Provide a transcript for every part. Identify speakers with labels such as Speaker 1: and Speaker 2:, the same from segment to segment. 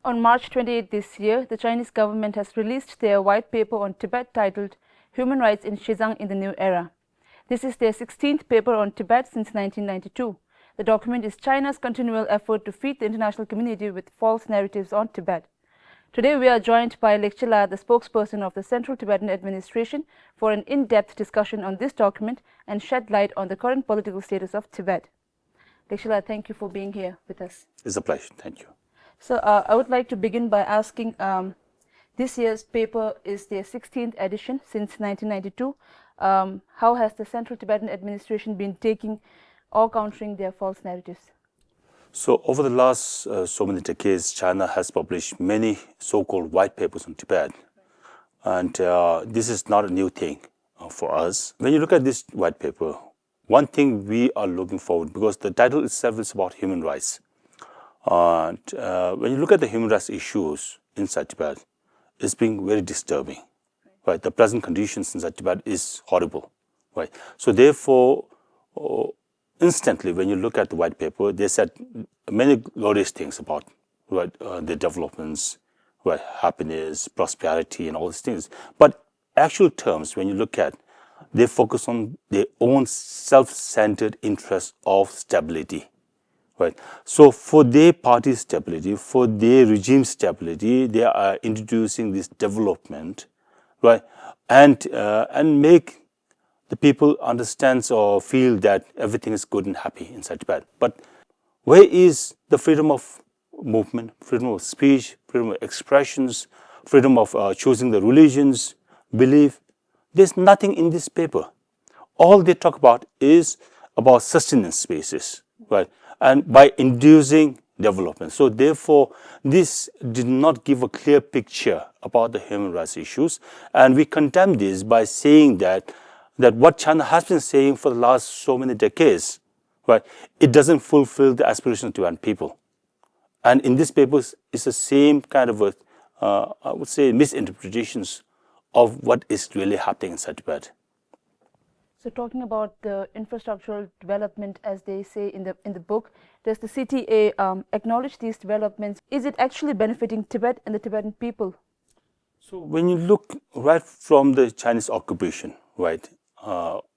Speaker 1: On March 28 this year, the Chinese government has released their white paper on Tibet titled Human Rights in Xizang in the New Era. This is their 16th paper on Tibet since 1992. The document is China's continual effort to feed the international community with false narratives on Tibet. Today we are joined by Lekshey, the spokesperson of the Central Tibetan Administration, for an in-depth discussion on this document and shed light on the current political status of Tibet. Lekshey, thank you for being here with us.
Speaker 2: It's a pleasure. Thank you.
Speaker 1: So I would like to begin by asking, this year's paper is their 16th edition since 1992. How has the Central Tibetan Administration been taking or countering their false narratives?
Speaker 2: So over the last so many decades, China has published many so-called white papers on Tibet. And this is not a new thing for us. When you look at this white paper, one thing we are looking forward, because the title itself is about human rights. And when you look at the human rights issues inside Tibet, it's being very disturbing. Right? The present conditions inside Tibet is horrible. Right? So therefore, instantly, when you look at the white paper, they said many glorious things about the developments, happiness, prosperity, and all these things. But actual terms, when you look at, they focus on their own self-centered interest of stability. Right. So for their party stability, for their regime stability, they are introducing this development, right, and make the people understand or feel that everything is good and happy inside Tibet. But where is the freedom of movement, freedom of speech, freedom of expressions, freedom of choosing the religions, belief? There's nothing in this paper. All they talk about is about sustenance spaces, right? And by inducing development. So therefore, this did not give a clear picture about the human rights issues. And we condemn this by saying that what China has been saying for the last so many decades, right, it doesn't fulfill the aspirations of Tibetan people. And in this paper, it's the same kind of I would say, misinterpretations of what is really happening inside Tibet.
Speaker 1: So talking about the infrastructural development, as they say in the book, does the CTA acknowledge these developments? Is it actually benefiting Tibet and the Tibetan people?
Speaker 2: So when you look right from the Chinese occupation, right,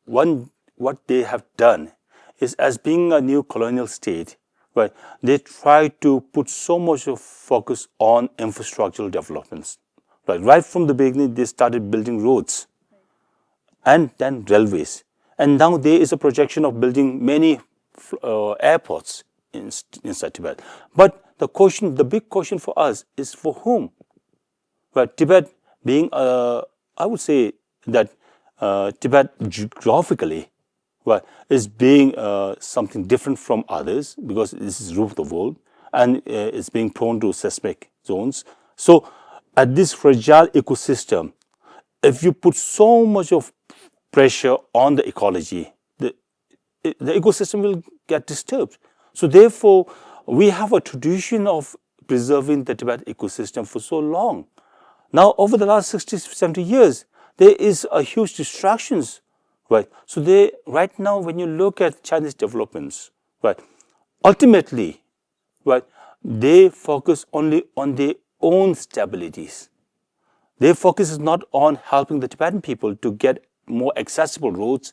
Speaker 2: what they have done is, as being a new colonial state, right, they try to put so much of focus on infrastructural developments. Right from the beginning, they started building roads and then railways. And now there is a projection of building many airports inside Tibet. But the big question for us is for whom? Right, Tibet being, I would say that Tibet geographically, right, is being something different from others, because this is roof of the world and it's being prone to seismic zones. So at this fragile ecosystem, if you put so much of pressure on the ecology, the ecosystem will get disturbed. So therefore, we have a tradition of preserving the Tibet ecosystem for so long. Now, over the last 60, 70 years, there is a huge distractions, right? So right now, when you look at Chinese developments, right, ultimately, right, they focus only on their own stabilities. Their focus is not on helping the Tibetan people to get more accessible roads,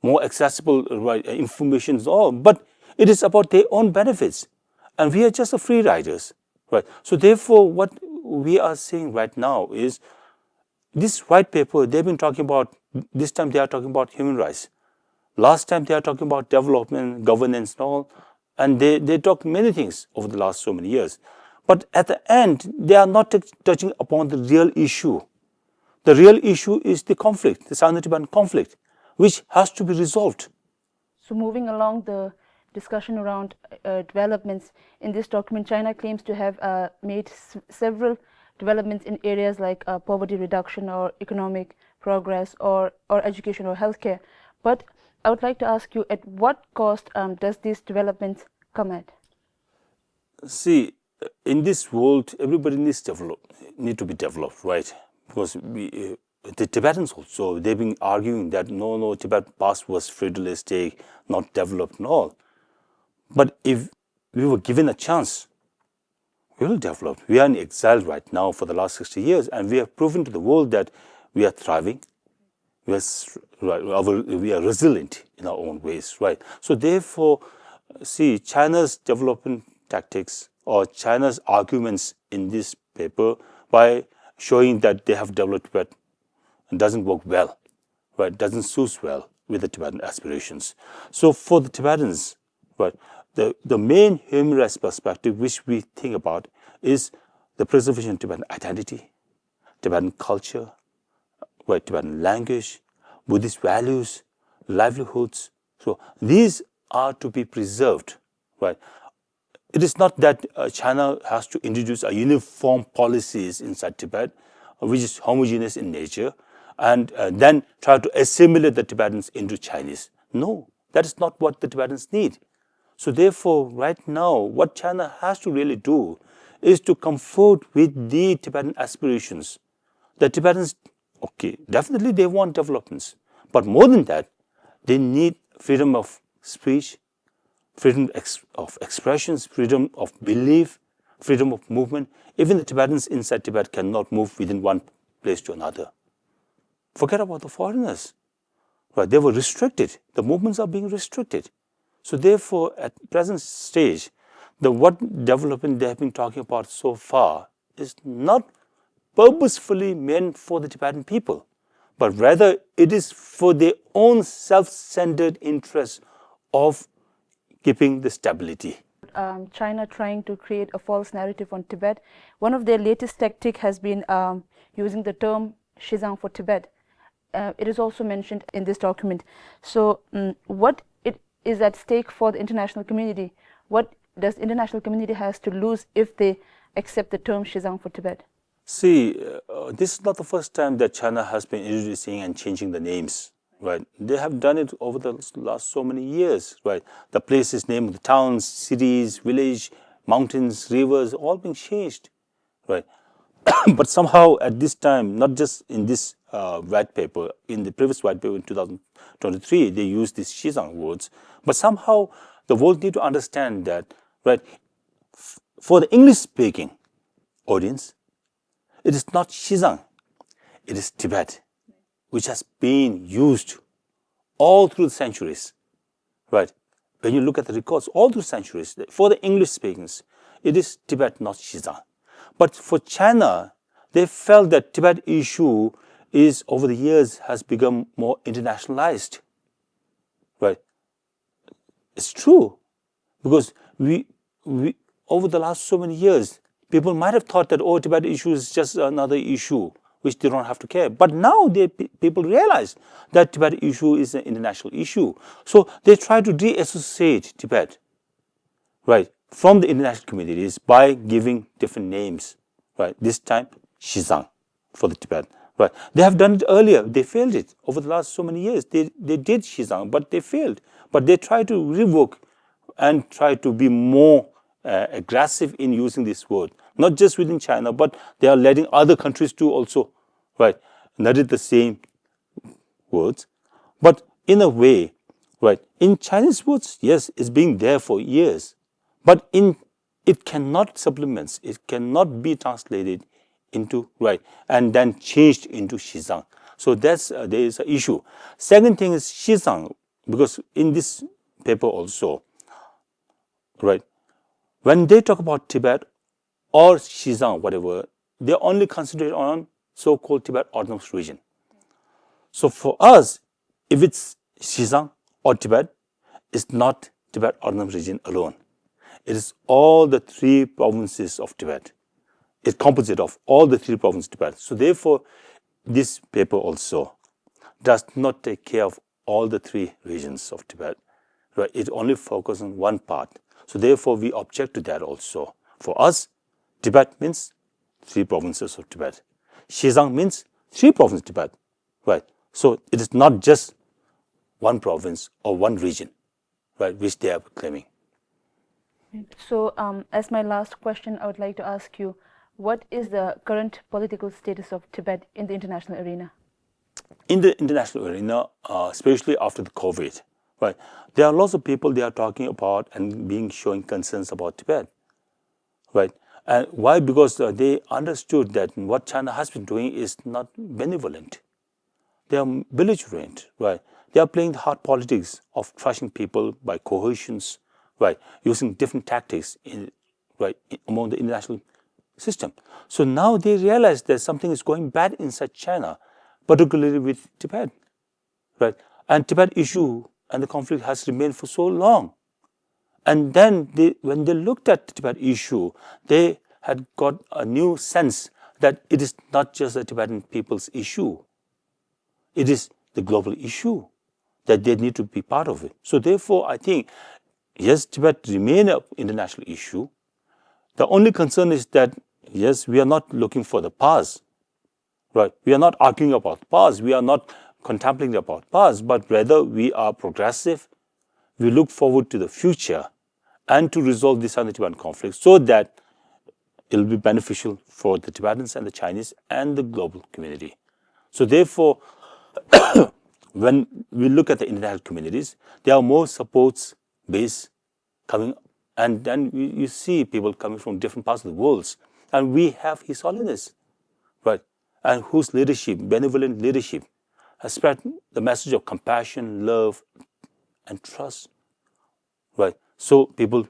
Speaker 2: more accessible information and all, but it is about their own benefits. And we are just free riders, right? So therefore, what we are saying right now is, this white paper, they've been talking about, this time they are talking about human rights. Last time they are talking about development, governance and all, and they talk many things over the last so many years. But at the end, they are not touching upon the real issue. The real issue is the conflict, the Sino-Tibetan conflict, which has to be resolved.
Speaker 1: So moving along the discussion around developments, in this document, China claims to have made several developments in areas like poverty reduction or economic progress or education or healthcare. But I would like to ask you, at what cost does these developments come at?
Speaker 2: See, in this world, everybody need to be developed, right? Because the Tibetans also, they've been arguing that no, Tibet past was feudalistic, not developed and all. But if we were given a chance, will develop. We are in exile right now for the last 60 years, and we have proven to the world that we are thriving. We are resilient in our own ways, right? So therefore, see, China's development tactics or China's arguments in this paper by showing that they have developed Tibet doesn't work well, right? Doesn't suit well with the Tibetan aspirations. So for the Tibetans, right, the main human rights perspective which we think about is the preservation of Tibetan identity, Tibetan culture, right, Tibetan language, Buddhist values, livelihoods. So these are to be preserved, right? It is not that China has to introduce a uniform policies inside Tibet, which is homogeneous in nature, and then try to assimilate the Tibetans into Chinese. No, that is not what the Tibetans need. So therefore, right now, what China has to really do is to comfort with the Tibetan aspirations. The Tibetans, okay, definitely they want developments, but more than that, they need freedom of speech, freedom of expressions, freedom of belief, freedom of movement. Even the Tibetans inside Tibet cannot move within one place to another. Forget about the foreigners. Right? They were restricted. The movements are being restricted. So therefore, at present stage, what development they have been talking about so far is not purposefully meant for the Tibetan people, but rather it is for their own self-centered interest of keeping the stability.
Speaker 1: China trying to create a false narrative on Tibet. One of their latest tactic has been using the term Xizang for Tibet. It is also mentioned in this document. So what it is at stake for the international community? What does the international community has to lose if they accept the term Xizang for Tibet?
Speaker 2: See, this is not the first time that China has been introducing and changing the names. Right, they have done it over the last so many years. Right, the places, name of the towns, cities, village, mountains, rivers, all being changed. Right, but somehow at this time, not just in this white paper, in the previous white paper in 2023, they used these Xizang words. But somehow the world need to understand that, right, for the English-speaking audience, it is not Xizang, it is Tibet, which has been used all through the centuries, right? When you look at the records, all through centuries, for the English speakers, it is Tibet, not Xizang. But for China, they felt that Tibet issue is, over the years, has become more internationalized, right? It's true, because we over the last so many years, people might have thought that, oh, Tibet issue is just another issue, which they don't have to care. But now people realize that Tibet issue is an international issue. So they try to de-associate Tibet, right, from the international communities by giving different names, right? This time, Xizang for the Tibet, right? They have done it earlier. They failed it over the last so many years. They did Xizang, but they failed. But they try to revoke and try to be more aggressive in using this word. Not just within China, but they are letting other countries to also, right, narrate the same words. But in a way, right, in Chinese words, yes, it's been there for years. But it cannot supplement, it cannot be translated into, right, and then changed into Xizang. So there is an issue. Second thing is Xizang, because in this paper also, right, when they talk about Tibet or Xizang, whatever, they only concentrate on so-called Tibet Autonomous Region. So for us, if it's Xizang or Tibet, it's not Tibet Autonomous Region alone. It is all the 3 provinces of Tibet. It's composite of all the 3 provinces of Tibet. So therefore, this paper also does not take care of all the 3 regions of Tibet. Right? It only focuses on one part. So therefore, we object to that also. For us, Tibet means 3 provinces of Tibet. Xizang means 3 provinces of Tibet. Right? So it is not just one province or one region, right, which they are claiming.
Speaker 1: So as my last question, I would like to ask you, what is the current political status of Tibet in the international arena?
Speaker 2: In the international arena, especially after the COVID, right, there are lots of people they are talking about and showing concerns about Tibet, right? And why? Because they understood that what China has been doing is not benevolent. They are belligerent, right? They are playing the hard politics of crushing people by coercions, right? Using different tactics among the international system. So now they realize that something is going bad inside China, particularly with Tibet, right? And Tibet issue and the conflict has remained for so long. And then when they looked at the Tibet issue, they had got a new sense that it is not just the Tibetan people's issue. It is the global issue that they need to be part of it. So therefore, I think, yes, Tibet remains an international issue. The only concern is that, yes, we are not looking for the past, right? We are not arguing about the past. We are not contemplating about the past, but rather we are progressive. We look forward to the future and to resolve this Sino-Tibetan conflict so that it will be beneficial for the Tibetans and the Chinese and the global community. So therefore, when we look at the international communities, there are more supports base coming, and then you see people coming from different parts of the world. And we have His Holiness, right? And whose leadership, benevolent leadership, has spread the message of compassion, love, and trust, right? So people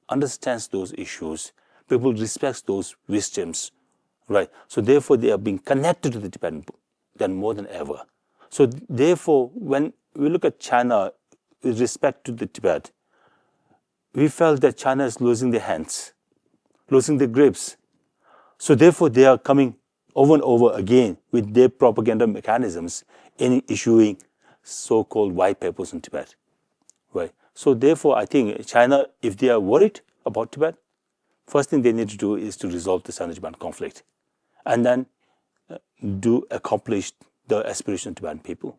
Speaker 2: understand those issues, people respect those wisdoms, right? So therefore, they are being connected to the Tibetan than more than ever. So therefore, when we look at China with respect to the Tibet, we felt that China is losing their hands, losing their grips. So therefore, they are coming over and over again with their propaganda mechanisms in issuing so-called white papers on Tibet, right? So therefore, I think China, if they are worried about Tibet, first thing they need to do is to resolve the Sino-Tibetan conflict, and then accomplish the aspiration of Tibetan people.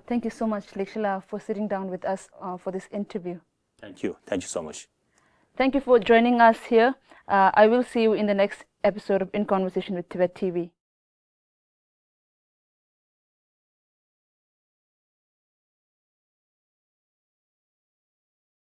Speaker 1: Thank you so much, Lekshey, for sitting down with us for this interview.
Speaker 2: Thank you. Thank you so much.
Speaker 1: Thank you for joining us here. I will see you in the next episode of In Conversation with Tibettv.